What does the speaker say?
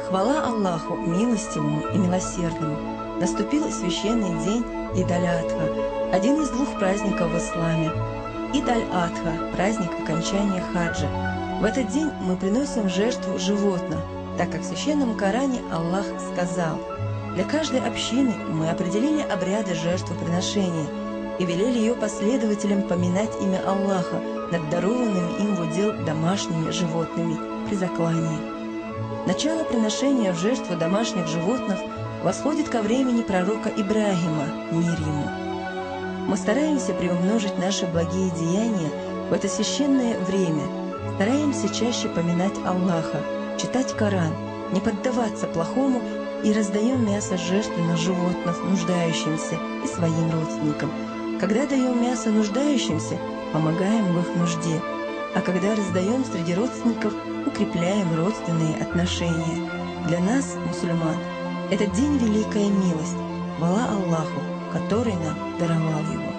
Хвала Аллаху, милостивому и милосердному! Наступил священный день Ид-аль-Адха, один из двух праздников в исламе. Ид-аль-Адха – праздник окончания хаджа. В этот день мы приносим в жертву животных, так как в священном Коране Аллах сказал: «Для каждой общины мы определили обряды жертвоприношения и велели ее последователям поминать имя Аллаха над дарованными им в удел домашними животными при заклании». Начало приношения в жертву домашних животных восходит ко времени пророка Ибрагима, мир ему. Мы стараемся приумножить наши благие деяния в это священное время, стараемся чаще поминать Аллаха, читать Коран, не поддаваться плохому и раздаем мясо жертвенных животных нуждающимся и своим родственникам. Когда даем мясо нуждающимся, помогаем в их нужде, а когда раздаем среди родственников, укрепляем родственные отношения. Для нас, мусульман, этот день — великая милость, хвала Аллаху, который нам даровал его.